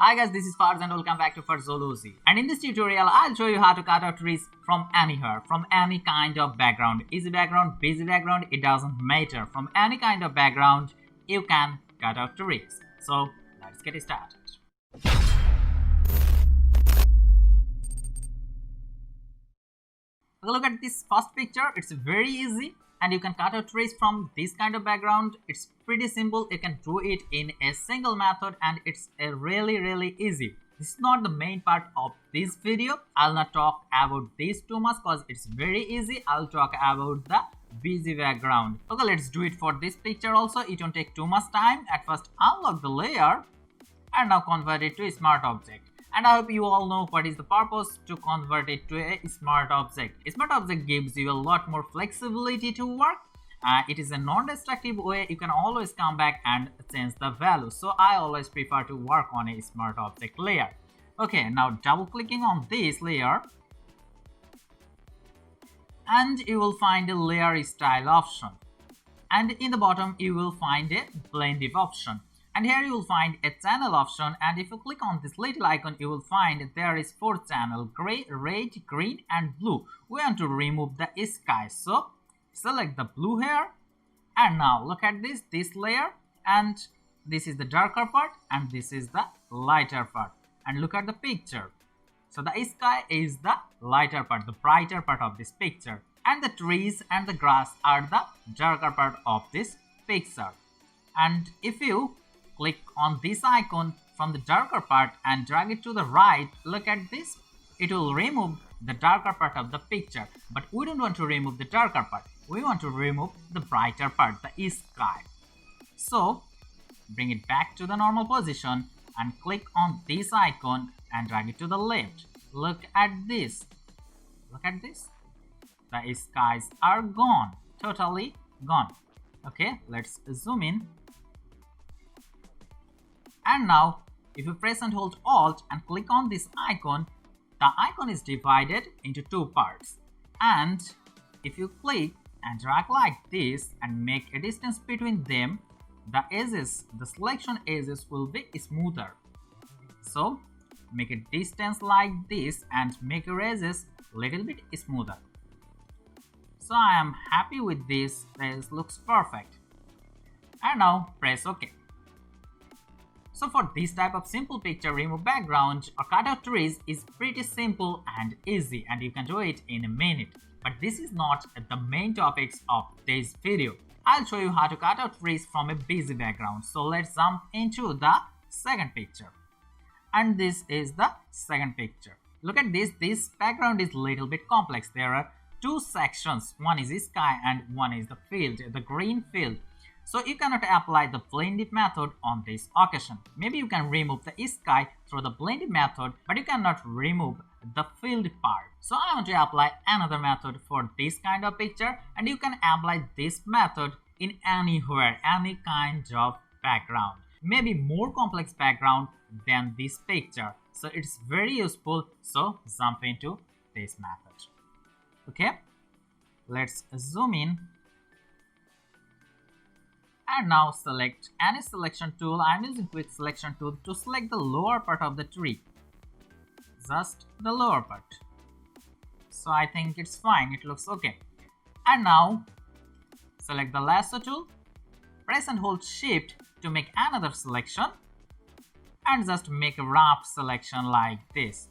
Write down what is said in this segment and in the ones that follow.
Hi guys, this is Fars and welcome back to Farzology. And in this tutorial, I'll show you how to cut out trees from anywhere, from any kind of background. Easy background, busy background, it doesn't matter. From any kind of background, you can cut out trees. So let's get started. Look at this first picture, it's very easy. And you can cut out trees from this kind of background. It's pretty simple. You can do it in a single method and it's a really easy. This is not the main part of this video. I'll not talk about this too much because it's very easy. I'll talk about the busy background. Okay, let's do it for this picture also. It won't take too much time. At first, unlock the layer and now convert it to a smart object. And I hope you all know what is the purpose to convert it to a smart object. A smart object gives you a lot more flexibility to work. It is a non-destructive way. You can always come back and change the value. So I always prefer to work on a smart object layer. Okay, now double clicking on this layer. And you will find a layer style option. And in the bottom you will find a blend if option. And here you will find a channel option, and if you click on this little icon you will find there is 4 channels: gray, red, green and blue. We want to remove the sky, so select the blue here. And now look at this layer, and this is the darker part and this is the lighter part. And look at the picture. So the sky is the lighter part, the brighter part of this picture, and the trees and the grass are the darker part of this picture. And if you click on this icon from the darker part and drag it to the right, look at this, it will remove the darker part of the picture. But we don't want to remove the darker part, we want to remove the brighter part, the sky. So bring it back to the normal position and click on this icon and drag it to the left. Look at this, the skies are gone, totally gone. Okay, let's zoom in. And now if you press and hold Alt and click on this icon, the icon is divided into 2 parts. And if you click and drag like this and make a distance between them, the edges, the selection edges will be smoother. So make a distance like this and make your edges a little bit smoother. So I am happy with this. This looks perfect. And now press OK. So for this type of simple picture, remove background or cut out trees is pretty simple and easy, and you can do it in a minute. But this is not the main topics of this video. I'll show you how to cut out trees from a busy background. So let's jump into the second picture. And this is the second picture. Look at this background is a little bit complex. There are 2 sections. One is sky and one is the field, the green field. So you cannot apply the blend if method on this occasion. Maybe you can remove the sky through the blend if method, but you cannot remove the field part. So I want to apply another method for this kind of picture, and you can apply this method in anywhere, any kind of background. Maybe more complex background than this picture. So it's very useful. So jump into this method. Okay, let's zoom in. And now select any selection tool. I'm using quick selection tool to select the lower part of the tree. Just the lower part. So I think it's fine, it looks okay. And now select the lasso tool. Press and hold shift to make another selection. And just make a rough selection like this.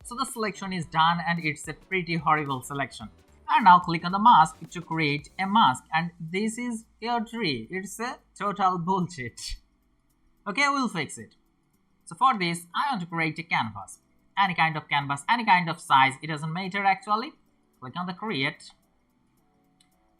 So the selection is done and it's a pretty horrible selection. And now click on the mask to create a mask, and this is your tree. It's a total bullshit. Okay, we'll fix it. So for this I want to create a canvas. Any kind of canvas, any kind of size, it doesn't matter actually. Click on the create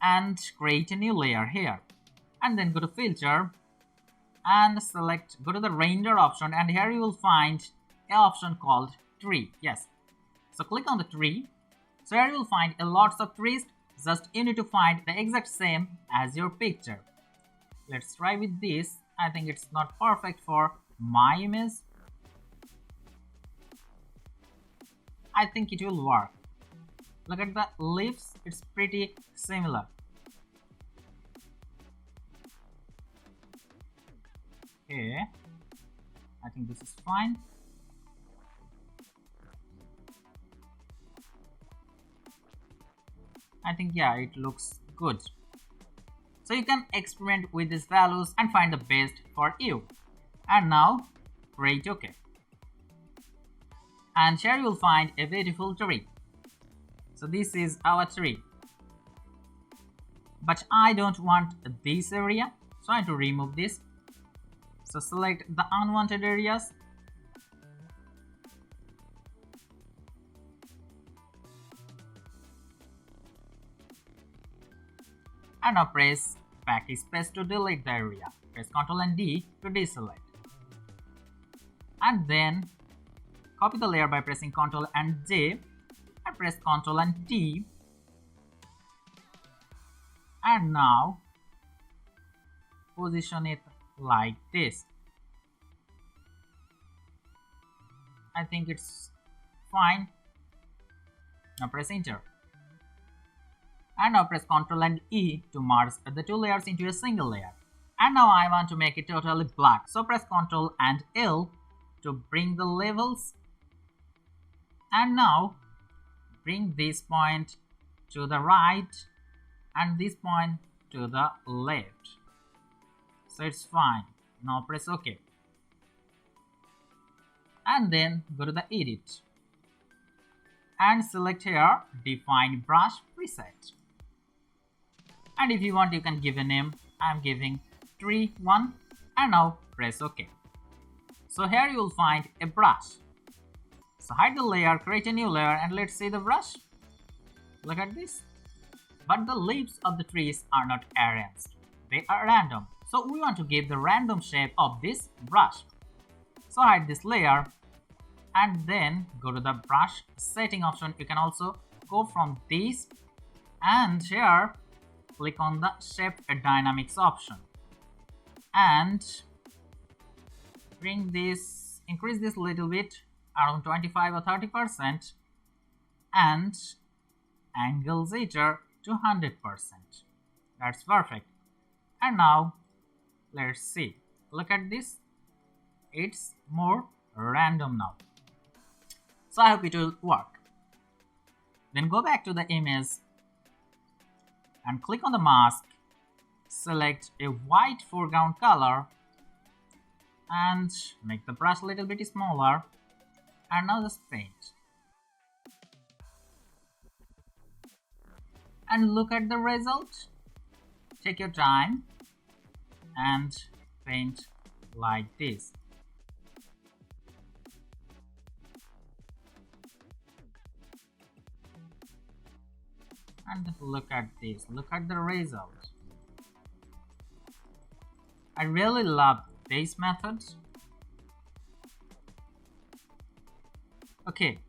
and create a new layer here. And then go to filter and select, go to the render option, and here you will find an option called tree. Yes, so click on the tree. So here you will find a lots of trees. Just you need to find the exact same as your picture. Let's try with this. I think it's not perfect for my image. I think it will work. Look at the leaves, it's pretty similar. Okay, I think this is fine. I think, yeah, it looks good. So you can experiment with these values and find the best for you. And now, rate OK. And here you'll find a beautiful tree. So this is our tree. But I don't want this area, so I have to remove this. So select the unwanted areas. And now press backspace to delete the area. Press Ctrl and D to deselect. And then copy the layer by pressing Ctrl and J and press Ctrl and T. And now position it like this. I think it's fine. Now press enter. And now press Ctrl and E to merge the two layers into a single layer. And now I want to make it totally black. So press Ctrl and L to bring the levels. And now bring this point to the right and this point to the left. So it's fine. Now press OK. And then go to the edit. And select here define brush preset. And if you want, you can give a name. I'm giving tree 1 and now press OK. So here you will find a brush. So hide the layer, create a new layer and let's see the brush. Look at this. But the leaves of the trees are not arranged. They are random. So we want to give the random shape of this brush. So hide this layer and then go to the brush setting option. You can also go from this and here click on the shape dynamics option and bring this, increase this little bit around 25 or 30% and angle jitter to 100%. That's perfect. And now let's see. Look at this. It's more random now. So I hope it will work. Then go back to the image and click on the mask. Select a white foreground color and make the brush a little bit smaller. And now just paint. And look at the result. Take your time and paint like this. And look at this, look at the result. I really love this method. Okay,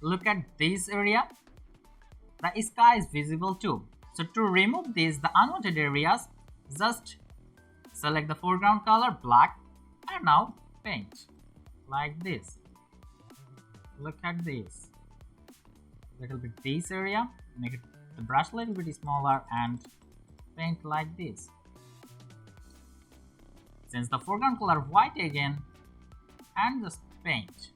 look at this area. The sky is visible too. So to remove these, the unwanted areas, just select the foreground color black and now paint like this. Look at this. Little bit this area, make it the brush a little bit smaller and paint like this. Since the foreground color white again and just paint.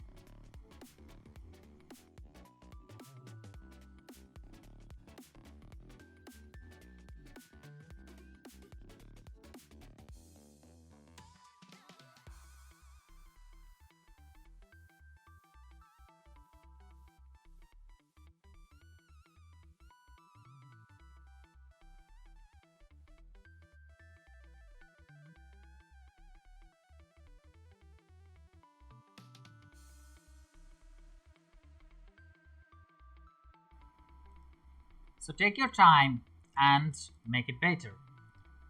So take your time and make it better.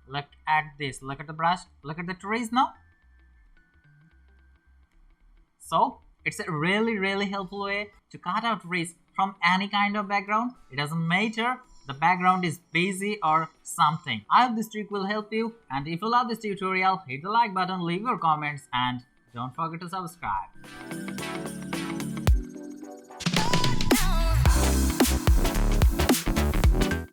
Look at this, look at the brush, look at the trees now. So it's a really helpful way to cut out trees from any kind of background. It doesn't matter the background is busy or something. I hope this trick will help you, and if you love this tutorial, hit the like button, leave your comments and don't forget to subscribe.